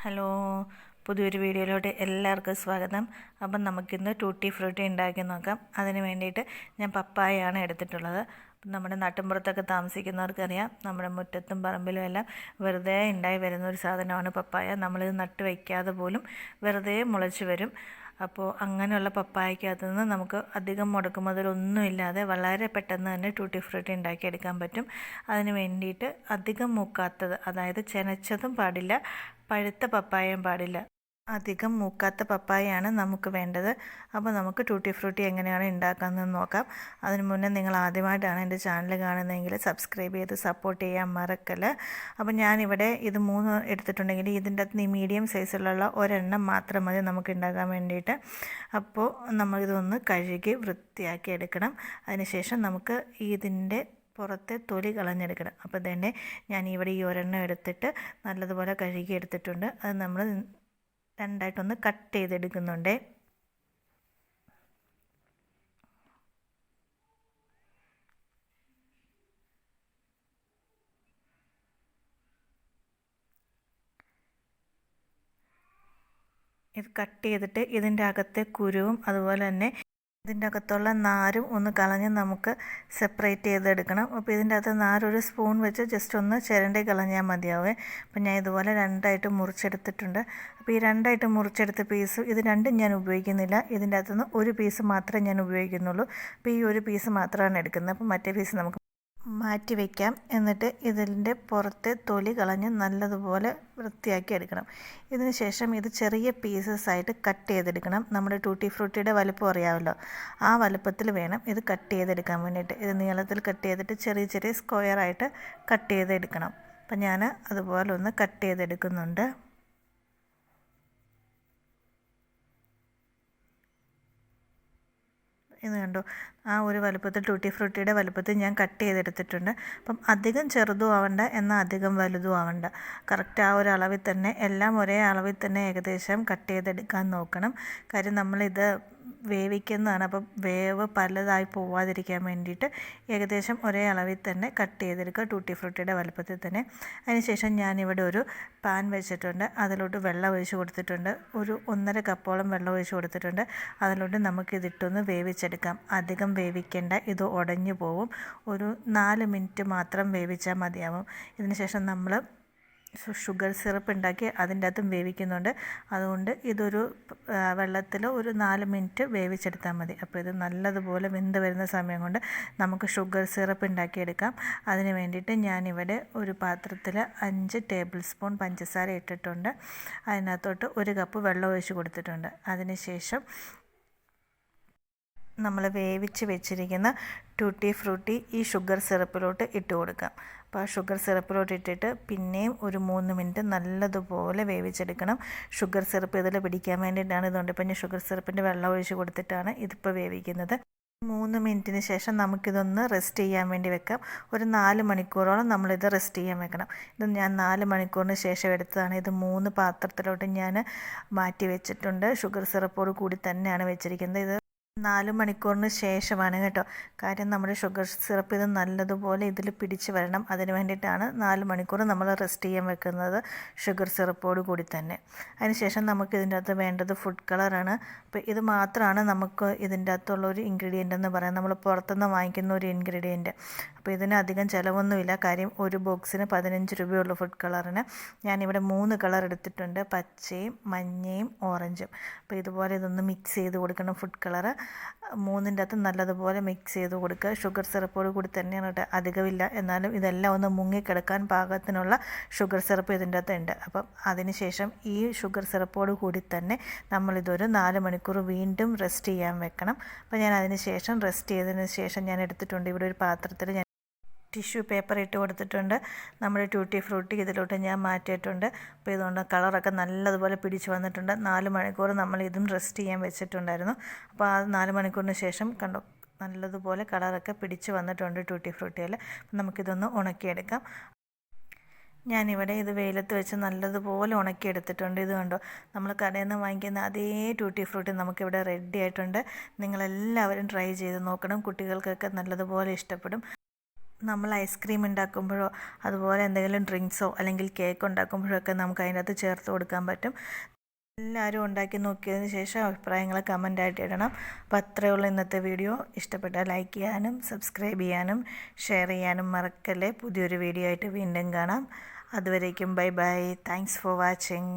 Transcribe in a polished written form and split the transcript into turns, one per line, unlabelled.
Hello, പുതിയൊരു വീഡിയോയിലോട്ട് എല്ലാവർക്കും സ്വാഗതം. അപ്പം നമുക്കിന്ന് ടൂട്ടി ഫ്രൂട്ടി ഉണ്ടാക്കി നോക്കാം. അതിന് വേണ്ടിയിട്ട് ഞാൻ പപ്പായയാണ് എടുത്തിട്ടുള്ളത്. നമ്മുടെ നാട്ടിൻപുറത്തൊക്കെ താമസിക്കുന്നവർക്കറിയാം, നമ്മുടെ മുറ്റത്തും പറമ്പിലും എല്ലാം വെറുതെ ഉണ്ടായി വരുന്ന ഒരു സാധനമാണ് പപ്പായ. നമ്മളിത് നട്ട് വയ്ക്കാതെ പോലും വെറുതെ മുളച്ച് വരും. അപ്പോൾ അങ്ങനെയുള്ള പപ്പായക്കകത്തു നിന്ന് നമുക്ക് അധികം മുടക്കുമുതലൊന്നും ഇല്ലാതെ വളരെ പെട്ടെന്ന് തന്നെ ടൂട്ടി ഫ്രൂട്ടി ഉണ്ടാക്കിയെടുക്കാൻ പറ്റും. അതിന് വേണ്ടിയിട്ട് അധികം മൂക്കാത്തത്, അതായത് ചെനച്ചതും പാടില്ല, പഴുത്ത പപ്പായയും പാടില്ല. അധികം മൂക്കാത്ത പപ്പായയാണ് നമുക്ക് വേണ്ടത്. അപ്പോൾ നമുക്ക് ടൂട്ടി ഫ്രൂട്ടി എങ്ങനെയാണ് ഉണ്ടാക്കുന്നതെന്ന് നോക്കാം. അതിന് മുന്നേ നിങ്ങൾ ആദ്യമായിട്ടാണ് എൻ്റെ ചാനൽ കാണുന്നതെങ്കിൽ സബ്സ്ക്രൈബ് ചെയ്ത് സപ്പോർട്ട് ചെയ്യാൻ മറക്കല്ല. അപ്പോൾ ഞാനിവിടെ ഇത് 3 എടുത്തിട്ടുണ്ടെങ്കിൽ ഇതിൻ്റെ അകത്ത് ഈ മീഡിയം സൈസിലുള്ള ഒരെണ്ണം മാത്രം മതി നമുക്ക് ഉണ്ടാക്കാൻ വേണ്ടിയിട്ട്. അപ്പോൾ നമ്മളിതൊന്ന് കഴുകി വൃത്തിയാക്കി എടുക്കണം. അതിനുശേഷം നമുക്ക് ഇതിൻ്റെ പുറത്തെ തൊലി കളഞ്ഞെടുക്കണം. അപ്പോൾ തന്നെ ഞാൻ ഇവിടെ ഈ ഒരെണ്ണം എടുത്തിട്ട് നല്ലതുപോലെ കഴുകി എടുത്തിട്ടുണ്ട്. അത് നമ്മൾ രണ്ടായിട്ടൊന്ന് കട്ട് ചെയ്തെടുക്കുന്നുണ്ട്. ഇത് കട്ട് ചെയ്തിട്ട് ഇതിൻ്റെ അകത്തെ കുരുവും അതുപോലെ തന്നെ ഇതിൻ്റെ അകത്തുള്ള നാരും ഒന്ന് കളഞ്ഞ് നമുക്ക് സെപ്പറേറ്റ് ചെയ്തെടുക്കണം. അപ്പോൾ ഇതിൻ്റെ അകത്ത് നാരൊരു സ്പൂൺ വെച്ച് ജസ്റ്റ് ഒന്ന് ചിരണ്ടി കളഞ്ഞാൽ മതിയാവേ. അപ്പോൾ ഞാൻ ഇതുപോലെ രണ്ടായിട്ട് മുറിച്ചെടുത്തിട്ടുണ്ട്. അപ്പോൾ ഈ രണ്ടായിട്ട് മുറിച്ചെടുത്ത പീസ് ഇത് രണ്ടും ഞാൻ ഉപയോഗിക്കുന്നില്ല. ഇതിൻ്റെ അകത്തുനിന്ന് ഒരു പീസ് മാത്രമേ ഞാൻ ഉപയോഗിക്കുന്നുള്ളൂ. അപ്പോൾ ഈ ഒരു പീസ് മാത്രമാണ് എടുക്കുന്നത്. അപ്പോൾ മറ്റേ പീസ് നമുക്ക് മാറ്റി വയ്ക്കാം. എന്നിട്ട് ഇതിൻ്റെ പുറത്തെ തൊലി കളഞ്ഞ് നല്ലതുപോലെ വൃത്തിയാക്കി എടുക്കണം. ഇതിന് ശേഷം ഇത് ചെറിയ പീസസ് ആയിട്ട് കട്ട് ചെയ്തെടുക്കണം. നമ്മുടെ ടൂട്ടി ഫ്രൂട്ടിയുടെ വലുപ്പം അറിയാമല്ലോ, ആ വലുപ്പത്തിൽ വേണം ഇത് കട്ട് ചെയ്തെടുക്കാൻ വേണ്ടിയിട്ട്. ഇത് നീളത്തിൽ കട്ട് ചെയ്തിട്ട് ചെറിയ ചെറിയ സ്ക്വയറായിട്ട് കട്ട് ചെയ്തെടുക്കണം. അപ്പം ഞാൻ അതുപോലെ ഒന്ന് കട്ട് ചെയ്തെടുക്കുന്നുണ്ട്. ഇത് കണ്ടോ, ആ ഒരു വലുപ്പത്തിൽ ടൂട്ടി ഫ്രൂട്ടിയുടെ വലുപ്പത്തിൽ ഞാൻ കട്ട് ചെയ്തെടുത്തിട്ടുണ്ട്. അപ്പം അധികം ചെറുതും ആവണ്ട, എന്നാൽ അധികം വലുതും ആവണ്ട. കറക്റ്റ് ആ ഒരു അളവിൽ തന്നെ എല്ലാം ഒരേ അളവിൽ തന്നെ ഏകദേശം കട്ട് ചെയ്തെടുക്കാൻ നോക്കണം. കാര്യം നമ്മളിത് വേവിക്കുന്നതാണ്. അപ്പം വേവ് പലതായി പോവാതിരിക്കാൻ വേണ്ടിയിട്ട് ഏകദേശം ഒരേ അളവിൽ തന്നെ കട്ട് ചെയ്തെടുക്കുക, ടൂട്ടി ഫ്രൂട്ടിയുടെ വലുപ്പത്തിൽ തന്നെ. അതിനുശേഷം ഞാനിവിടെ ഒരു പാൻ വെച്ചിട്ടുണ്ട്. അതിലോട്ട് വെള്ളം ഒഴിച്ച് കൊടുത്തിട്ടുണ്ട്. ഒരു 1.5 കപ്പോളം വെള്ളം ഒഴിച്ച് കൊടുത്തിട്ടുണ്ട്. അതിലോട്ട് നമുക്കിതിട്ടൊന്ന് വേവിച്ചെടുക്കാം. അധികം വേവിക്കേണ്ട, ഇത് ഉടഞ്ഞു പോവും. ഒരു 4 മിനിറ്റ് മാത്രം വേവിച്ചാൽ മതിയാവും. ഇതിനുശേഷം നമ്മൾ ഷുഗർ സിറപ്പ് ഉണ്ടാക്കി അതിൻ്റെ അകത്തും വേവിക്കുന്നുണ്ട്. അതുകൊണ്ട് ഇതൊരു വെള്ളത്തിൽ ഒരു 4 മിനിറ്റ് വേവിച്ചെടുത്താൽ മതി. അപ്പോൾ ഇത് നല്ലതുപോലെ വെന്ത് വരുന്ന സമയം കൊണ്ട് നമുക്ക് ഷുഗർ സിറപ്പ് ഉണ്ടാക്കിയെടുക്കാം. അതിന് വേണ്ടിയിട്ട് ഞാനിവിടെ ഒരു പാത്രത്തിൽ 5 ടേബിൾ സ്പൂൺ പഞ്ചസാര ഇട്ടിട്ടുണ്ട്. അതിനകത്തോട്ട് 1 കപ്പ് വെള്ളം ഒഴിച്ച് കൊടുത്തിട്ടുണ്ട്. അതിനുശേഷം നമ്മൾ വേവിച്ച് വെച്ചിരിക്കുന്ന ടൂട്ടി ഫ്രൂട്ടി ഈ ഷുഗർ സിറപ്പിലോട്ട് ഇട്ട് കൊടുക്കാം. അപ്പോൾ ആ ഷുഗർ സിറപ്പിലോട്ട് ഇട്ടിട്ട് പിന്നെയും ഒരു 3 മിനിറ്റ് നല്ലതുപോലെ വേവിച്ചെടുക്കണം. ഷുഗർ സിറപ്പ് ഇതിൽ പിടിക്കാൻ വേണ്ടിയിട്ടാണ്. ഇതുകൊണ്ട് ഇപ്പം ഞാൻ ഷുഗർ സിറപ്പിൻ്റെ വെള്ളം ഒഴിച്ച് കൊടുത്തിട്ടാണ് ഇതിപ്പോൾ വേവിക്കുന്നത്. 3 മിനിറ്റിന് ശേഷം നമുക്കിതൊന്ന് റെസ്റ്റ് ചെയ്യാൻ വേണ്ടി വെക്കാം. ഒരു 4 മണിക്കൂറോളം നമ്മളിത് റെസ്റ്റ് ചെയ്യാൻ വെക്കണം. ഇത് ഞാൻ 4 മണിക്കൂറിന് ശേഷം എടുത്തതാണ്. ഇത് 3 പാത്രത്തിലോട്ട് ഞാൻ മാറ്റി വെച്ചിട്ടുണ്ട്. ഷുഗർ സിറപ്പോട് കൂടി തന്നെയാണ് വെച്ചിരിക്കുന്നത്. ഇത് 4 മണിക്കൂറിന് ശേഷമാണ് കേട്ടോ. കാര്യം നമ്മുടെ ഷുഗർ സിറപ്പ് ഇത് നല്ലതുപോലെ ഇതിൽ പിടിച്ച് വരണം. അതിന് വേണ്ടിയിട്ടാണ് 4 മണിക്കൂർ നമ്മൾ റെസ്റ്റ് ചെയ്യാൻ വെക്കുന്നത്, ഷുഗർ സിറപ്പോട് കൂടി തന്നെ. അതിനുശേഷം നമുക്ക് ഇതിൻ്റെ അകത്ത് വേണ്ടത് ഫുഡ് കളറാണ്. അപ്പോൾ ഇത് മാത്രമാണ് നമുക്ക് ഇതിൻ്റെ അകത്തുള്ള ഒരു ഇൻഗ്രീഡിയൻ്റ് എന്ന് പറയാം. നമ്മൾ പുറത്തുനിന്ന് വാങ്ങിക്കുന്ന ഒരു ഇൻഗ്രീഡിയൻറ്റ്. അപ്പോൾ ഇതിന് അധികം ചിലവൊന്നുമില്ല. കാര്യം ഒരു ബോക്സിന് 15 രൂപയുള്ളൂ ഫുഡ് കളറിന്. ഞാനിവിടെ 3 കളർ എടുത്തിട്ടുണ്ട്, പച്ചയും മഞ്ഞയും ഓറഞ്ചും. അപ്പോൾ ഇതുപോലെ ഇതൊന്ന് മിക്സ് ചെയ്ത് കൊടുക്കണം. ഫുഡ് കളറ് 3ൻ്റെ അകത്ത് നല്ലതുപോലെ മിക്സ് ചെയ്ത് കൊടുക്കുക. ഷുഗർ സിറപ്പോട് കൂടി തന്നെയാണ് കേട്ടോ, അധികമില്ല. എന്നാലും ഇതെല്ലാം ഒന്ന് മുങ്ങിക്കിടക്കാൻ പാകത്തിനുള്ള ഷുഗർ സിറപ്പ് ഇതിൻ്റെ അകത്ത് ഉണ്ട്. അപ്പം അതിനുശേഷം ഈ ഷുഗർ സിറപ്പോട് കൂടി തന്നെ നമ്മളിതൊരു 4 മണിക്കൂർ വീണ്ടും റെസ്റ്റ് ചെയ്യാൻ വെക്കണം. അപ്പോൾ ഞാൻ അതിന് ശേഷം റെസ്റ്റ് ചെയ്തതിന് ശേഷം ഞാൻ എടുത്തിട്ടുണ്ട് ഇവിടെ ഒരു പാത്രത്തിൽ ഞാൻ ടിഷ്യൂ പേപ്പർ ഇട്ട് കൊടുത്തിട്ടുണ്ട്. നമ്മുടെ ടൂട്ടി ഫ്രൂട്ടി ഇതിലോട്ട് ഞാൻ മാറ്റിയിട്ടുണ്ട്. അപ്പോൾ ഇതുകൊണ്ട് കളറൊക്കെ നല്ലതുപോലെ പിടിച്ച് വന്നിട്ടുണ്ട്. 4 മണിക്കൂർ നമ്മൾ ഇതും റെസ്റ്റ് ചെയ്യാൻ വെച്ചിട്ടുണ്ടായിരുന്നു. അപ്പോൾ ആ 4 മണിക്കൂറിന് ശേഷം കണ്ടോ, നല്ലതുപോലെ കളറൊക്കെ പിടിച്ച് വന്നിട്ടുണ്ട് ടൂട്ടി ഫ്രൂട്ടിയിൽ. നമുക്കിതൊന്ന് ഉണക്കിയെടുക്കാം. ഞാനിവിടെ ഇത് വെയിലത്ത് വെച്ച് നല്ലതുപോലെ ഉണക്കിയെടുത്തിട്ടുണ്ട്. ഇത് കണ്ടോ, നമ്മൾ കടയിൽ നിന്ന് വാങ്ങിക്കുന്ന അതേ ടൂട്ടി ഫ്രൂട്ടി നമുക്കിവിടെ റെഡി ആയിട്ടുണ്ട്. നിങ്ങളെല്ലാവരും ട്രൈ ചെയ്ത് നോക്കണം. കുട്ടികൾക്കൊക്കെ നല്ലതുപോലെ ഇഷ്ടപ്പെടും. നമ്മൾ ഐസ്ക്രീം ഉണ്ടാക്കുമ്പോഴോ അതുപോലെ എന്തെങ്കിലും ഡ്രിങ്ക്സോ അല്ലെങ്കിൽ കേക്ക് ഉണ്ടാക്കുമ്പോഴൊക്കെ നമുക്ക് അതിനകത്ത് ചേർത്ത് കൊടുക്കാൻ പറ്റും. എല്ലാവരും ഉണ്ടാക്കി നോക്കിയതിന് ശേഷം അഭിപ്രായങ്ങൾ കമൻ്റായിട്ട് ഇടണം. അപ്പോൾ അത്രയേ ഉള്ളൂ ഇന്നത്തെ വീഡിയോ. ഇഷ്ടപ്പെട്ടാൽ ലൈക്ക് ചെയ്യാനും സബ്സ്ക്രൈബ് ചെയ്യാനും ഷെയർ ചെയ്യാനും മറക്കല്ലേ. പുതിയൊരു വീഡിയോ ആയിട്ട് വീണ്ടും കാണാം. അതുവരേക്കും bye bye. Thanks for watching.